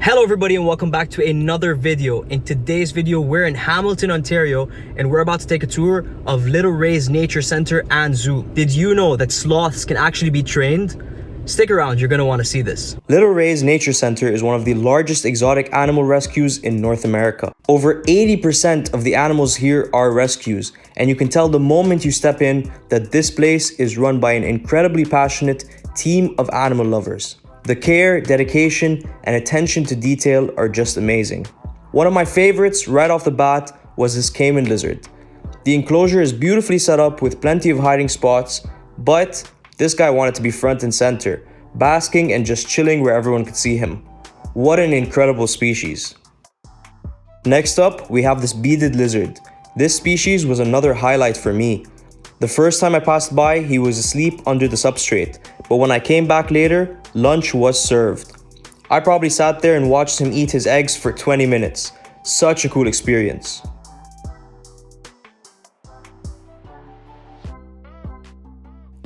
Hello everybody and welcome back to another video. In today's video, we're in Hamilton, Ontario, and we're about to take a tour of Little Ray's Nature Center and Zoo. Did you know that sloths can actually be trained? Stick around, you're going to want to see this. Little Ray's Nature Center is one of the largest exotic animal rescues in North America. Over 80% of the animals here are rescues, and you can tell the moment you step in that this place is run by an incredibly passionate team of animal lovers. The care, dedication, and attention to detail are just amazing. One of my favorites right off the bat was this caiman lizard. The enclosure is beautifully set up with plenty of hiding spots, but this guy wanted to be front and center, basking and just chilling where everyone could see him. What an incredible species. Next up, we have this beaded lizard. This species was another highlight for me. The first time I passed by, he was asleep under the substrate, but when I came back later, lunch was served. I probably sat there and watched him eat his eggs for 20 minutes. Such a cool experience.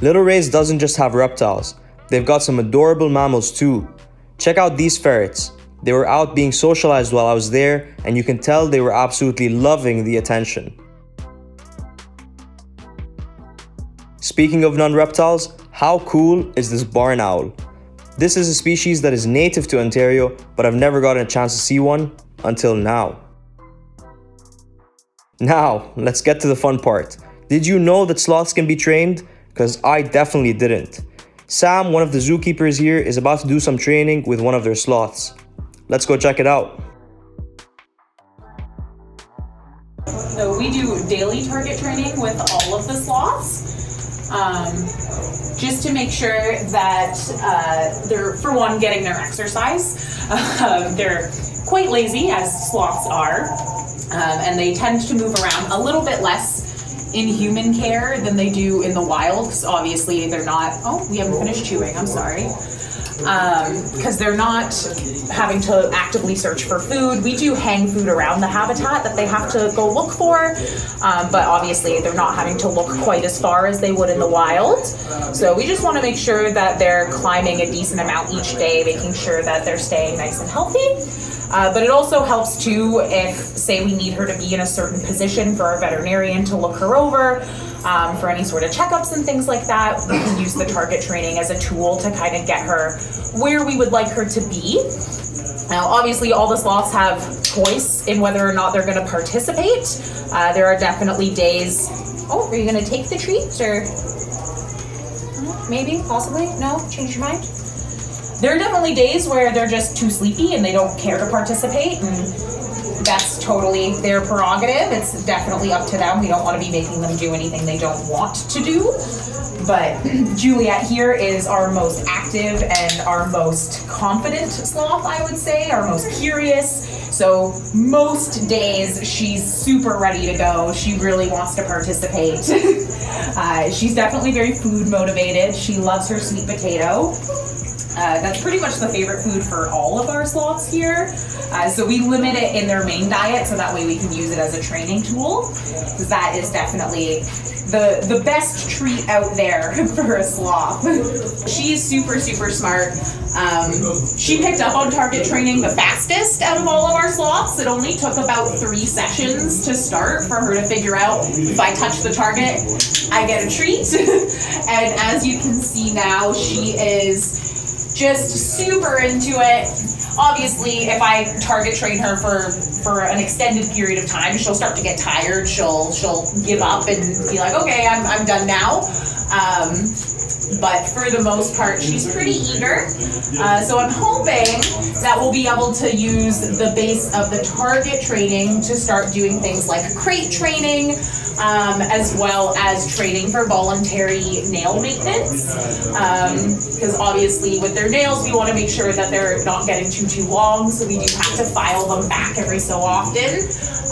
Little Ray's doesn't just have reptiles, they've got some adorable mammals too. Check out these ferrets. They were out being socialized while I was there, and you can tell they were absolutely loving the attention. Speaking of non-reptiles, how cool is this barn owl? This is a species that is native to Ontario, but I've never gotten a chance to see one until now. Now, let's get to the fun part. Did you know that sloths can be trained? Because I definitely didn't. Sam, one of the zookeepers here, is about to do some training with one of their sloths. Let's go check it out. So we do daily target training with all of the sloths. Just to make sure that they're, for one, getting their exercise. They're quite lazy, as sloths are, and they tend to move around a little bit less in human care than they do in the wild, because obviously they're not, oh, we haven't finished chewing, I'm sorry. Because they're not having to actively search for food. We do hang food around the habitat that they have to go look for, but obviously they're not having to look quite as far as they would in the wild. So we just want to make sure that they're climbing a decent amount each day, making sure that they're staying nice and healthy. But it also helps too if, say, we need her to be in a certain position for our veterinarian to look her over, for any sort of checkups and things like that. We can use the target training as a tool to kind of get her where we would like her to be. Now, obviously, all the sloths have choice in whether or not they're going to participate. There are definitely days. Oh, are you going to take the treats, or maybe, possibly? No, change your mind. There are definitely days where they're just too sleepy and they don't care to participate, and that's totally their prerogative. It's definitely up to them. We don't want to be making them do anything they don't want to do. But Juliet here is our most active and our most confident sloth, I would say, our most curious. So most days she's super ready to go. She really wants to participate. She's definitely very food motivated. She loves her sweet potato. That's pretty much the favorite food for all of our sloths here. So we limit it in their main diet so that way we can use it as a training tool, because that is definitely the best treat out there for a sloth. She's super, super smart. She picked up on target training the fastest out of all of our sloths. It only took about 3 sessions to start for her to figure out, if I touch the target, I get a treat. And as you can see now, she is just super into it. Obviously, if I target train her for an extended period of time, she'll start to get tired. She'll give up and be like, okay, I'm done now. But for the most part, she's pretty eager. So I'm hoping that we'll be able to use the base of the target training to start doing things like crate training, as well as training for voluntary nail maintenance. Because obviously with their nails, we want to make sure that they're not getting too long, so we do have to file them back every so often.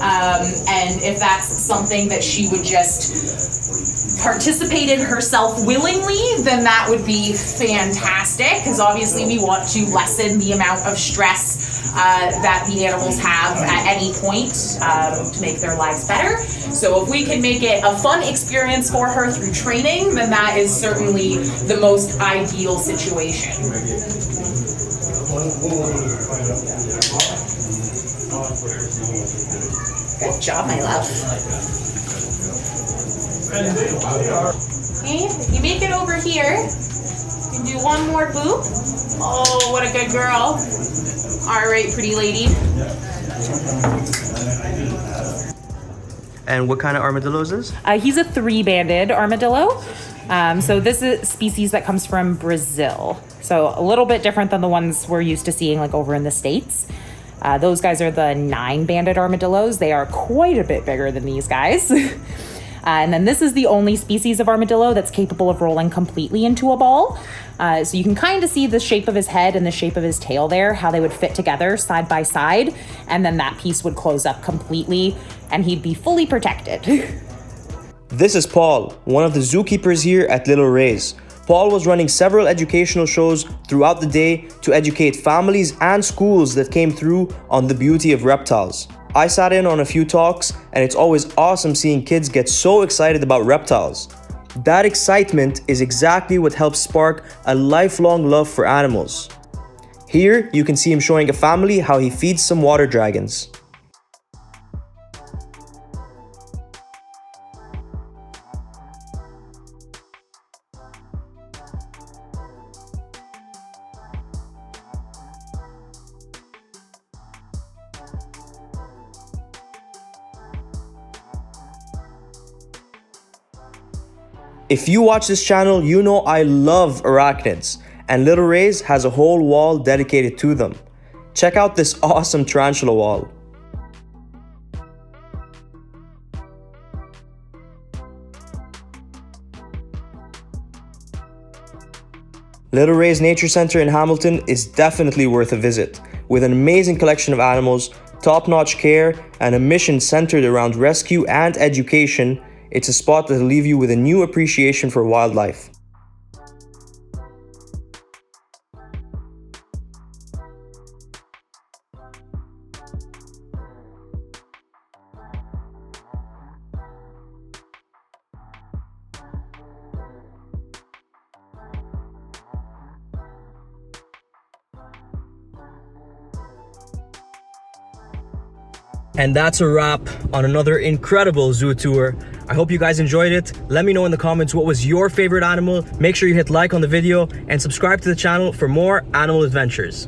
And if that's something that she would just participate in herself willingly, then that would be fantastic, because obviously we want to lessen the amount of stress that the animals have at any point to make their lives better. So if we can make it a fun experience for her through training, then that is certainly the most ideal situation. Good job, my love. Okay, you make it over here. You can do one more boop. Oh, what a good girl. All right, pretty lady. And what kind of armadillo is this? He's a 3-banded armadillo. So this is a species that comes from Brazil. So a little bit different than the ones we're used to seeing like over in the States. Those guys are the 9-banded armadillos. They are quite a bit bigger than these guys. And then this is the only species of armadillo that's capable of rolling completely into a ball. So you can kind of see the shape of his head and the shape of his tail there, how they would fit together side by side. And then that piece would close up completely and he'd be fully protected. This is Paul, one of the zookeepers here at Little Rays. Paul was running several educational shows throughout the day to educate families and schools that came through on the beauty of reptiles. I sat in on a few talks, and it's always awesome seeing kids get so excited about reptiles. That excitement is exactly what helps spark a lifelong love for animals. Here, you can see him showing a family how he feeds some water dragons. If you watch this channel, you know I love arachnids, and Little Rays has a whole wall dedicated to them. Check out this awesome tarantula wall. Little Rays Nature Center in Hamilton is definitely worth a visit. With an amazing collection of animals, top-notch care, and a mission centered around rescue and education, it's a spot that'll leave you with a new appreciation for wildlife. And that's a wrap on another incredible zoo tour. I hope you guys enjoyed it. Let me know in the comments what was your favorite animal. Make sure you hit like on the video and subscribe to the channel for more animal adventures.